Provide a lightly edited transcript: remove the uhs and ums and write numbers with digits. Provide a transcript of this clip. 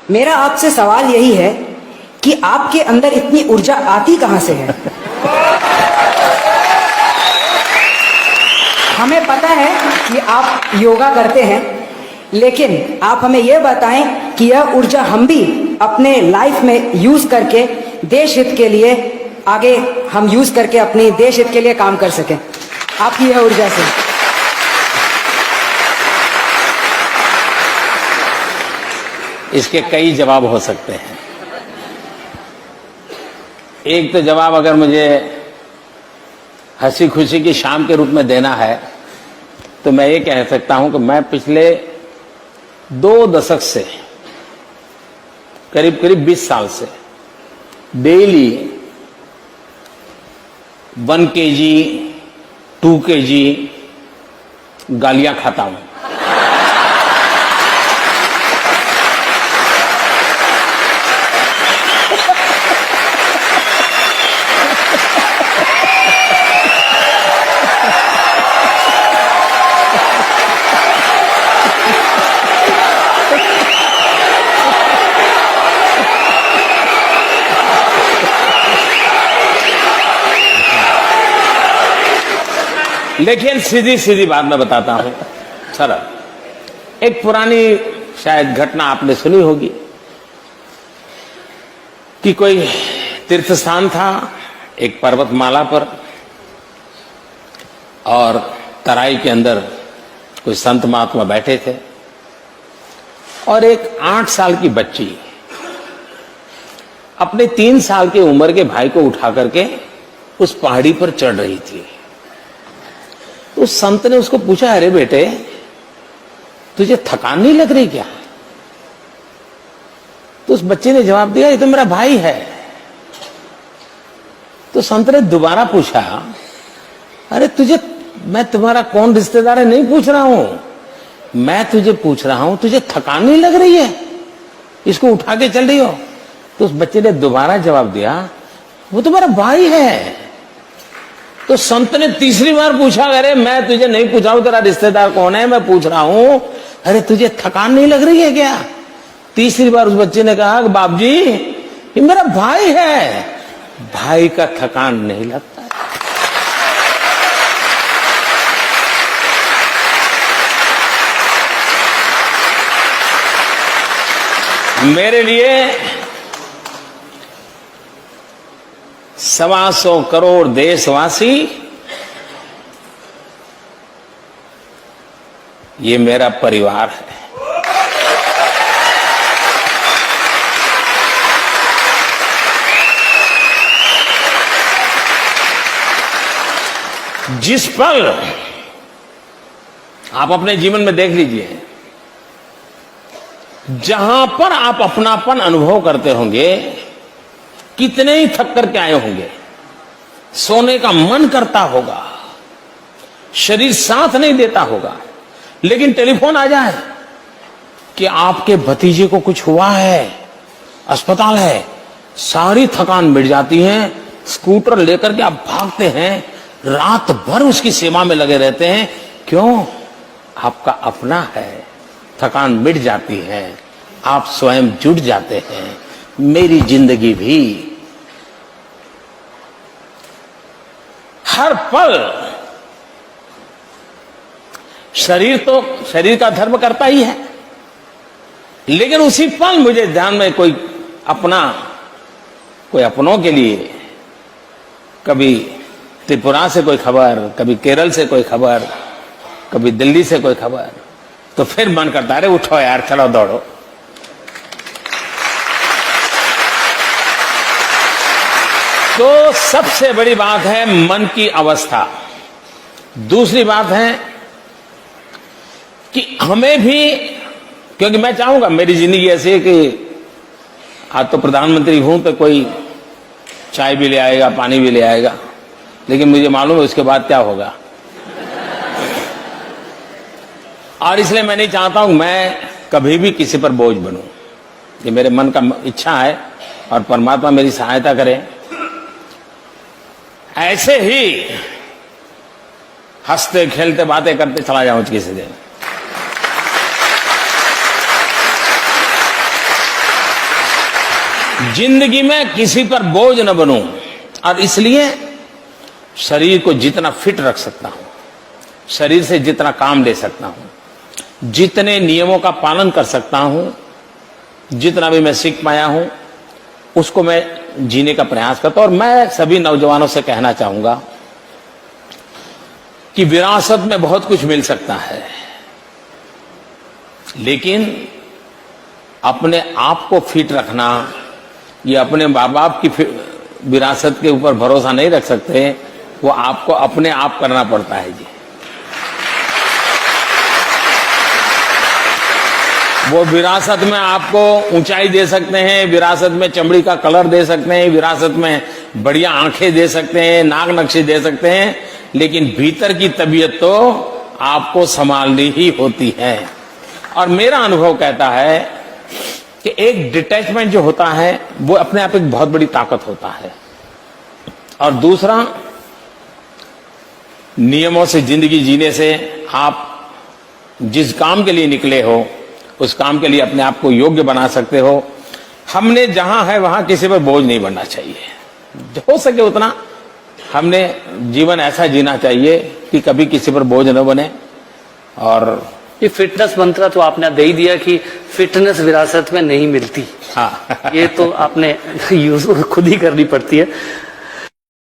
मेरा आपसे सवाल यही है कि आपके अंदर इतनी ऊर्जा आती कहां से है? हमें पता है कि आप योगा करते हैं, लेकिन आप हमें यह बताएं कि यह ऊर्जा हम भी अपने लाइफ में यूज करके देश हित के लिए आगे हम यूज करके अपनी देश हित के लिए काम कर सकें आपकी यह ऊर्जा से। इसके कई जवाब हो सकते हैं। एक तो जवाब अगर मुझे हंसी खुशी की शाम के रूप में देना है तो मैं ये कह सकता हूं कि मैं पिछले 2 दशक से करीब करीब 20 साल से डेली 1 kg 2 kg गालियां खाता हूं। लेकिन सीधी सीधी बात मैं बताता हूं सरल। एक पुरानी शायद घटना आपने सुनी होगी कि कोई तीर्थ स्थान था एक पर्वतमाला पर, और तराई के अंदर कोई संत महात्मा बैठे थे, और एक 8 साल की बच्ची अपने 3 साल की उम्र के भाई को उठा करके उस पहाड़ी पर चढ़ रही थी। उस संत ने उसको पूछा, अरे बेटे तुझे थकान नहीं लग रही क्या? तो उस बच्चे ने जवाब दिया, ये तो मेरा भाई है। तो संत ने दोबारा पूछा, अरे तुझे, मैं तुम्हारा कौन रिश्तेदार है नहीं पूछ रहा हूं, मैं तुझे पूछ रहा हूं तुझे थकान नहीं लग रही है, इसको उठा के चल रही हो? तो उस बच्चे ने दोबारा जवाब दिया, वो तो मेरा भाई है। तो संत ने तीसरी बार पूछा, अरे मैं तुझे नहीं पूछा हूं तेरा रिश्तेदार कौन है, मैं पूछ रहा हूं अरे तुझे थकान नहीं लग रही है क्या? तीसरी बार उस बच्चे ने कहा, बाप जी ये मेरा भाई है, भाई का थकान नहीं लगता। मेरे लिए 125 करोड़ देशवासी ये मेरा परिवार है। जिस पल आप अपने जीवन में देख लीजिए, जहां पर आप अपनापन अनुभव करते होंगे, कितने ही थक करके आए होंगे, सोने का मन करता होगा, शरीर साथ नहीं देता होगा, लेकिन टेलीफोन आ जाए कि आपके भतीजे को कुछ हुआ है, अस्पताल है, सारी थकान मिट जाती है। स्कूटर लेकर के आप भागते हैं, रात भर उसकी सेवा में लगे रहते हैं। क्यों? आपका अपना है, थकान मिट जाती है, आप स्वयं जुट जाते हैं। मेरी जिंदगी भी हर पल शरीर तो शरीर का धर्म करता ही है, लेकिन उसी पल मुझे ध्यान में कोई अपनों के लिए, कभी त्रिपुरा से कोई खबर, कभी केरल से कोई खबर, कभी दिल्ली से कोई खबर, तो फिर मन करता है, अरे उठो यार, चलो दौड़ो। तो सबसे बड़ी बात है मन की अवस्था। दूसरी बात है कि हमें भी, क्योंकि मैं चाहूंगा मेरी जिंदगी ऐसी है कि आज तो प्रधानमंत्री हूं तो कोई चाय भी ले आएगा, पानी भी ले आएगा, लेकिन मुझे मालूम है उसके बाद क्या होगा। और इसलिए मैं नहीं चाहता हूं मैं कभी भी किसी पर बोझ बनूं। ये मेरे मन का इच्छा है और परमात्मा मेरी सहायता करे। ऐसे ही हंसते खेलते बातें करते चला जाऊं किसी दिन। जिंदगी में किसी पर बोझ न बनूं, और इसलिए शरीर को जितना फिट रख सकता हूं, शरीर से जितना काम ले सकता हूं, जितने नियमों का पालन कर सकता हूं, जितना भी मैं सीख पाया हूं, उसको मैं जीने का प्रयास करता हूं। और मैं सभी नौजवानों से कहना चाहूंगा कि विरासत में बहुत कुछ मिल सकता है, लेकिन अपने आप को फिट रखना, ये अपने माँ बाप की विरासत के ऊपर भरोसा नहीं रख सकते, वो आपको अपने आप करना पड़ता है जी। वो विरासत में आपको ऊंचाई दे सकते हैं, विरासत में चमड़ी का कलर दे सकते हैं, विरासत में बढ़िया आंखें दे सकते हैं, नाक नक्शे दे सकते हैं, लेकिन भीतर की तबीयत तो आपको संभालनी ही होती है। और मेरा अनुभव कहता है कि एक डिटैचमेंट जो होता है वो अपने आप एक बहुत बड़ी ताकत होता है। और दूसरा, नियमों से जिंदगी जीने से आप जिस काम के लिए निकले हो उस काम के लिए अपने आप को योग्य बना सकते हो। हमने जहां है वहां किसी पर बोझ नहीं बनना चाहिए। हो सके उतना हमने जीवन ऐसा जीना चाहिए कि कभी किसी पर बोझ न बने। और ये फिटनेस मंत्र तो आपने दे ही दिया कि फिटनेस विरासत में नहीं मिलती। हाँ ये तो आपने यूज खुद ही करनी पड़ती है।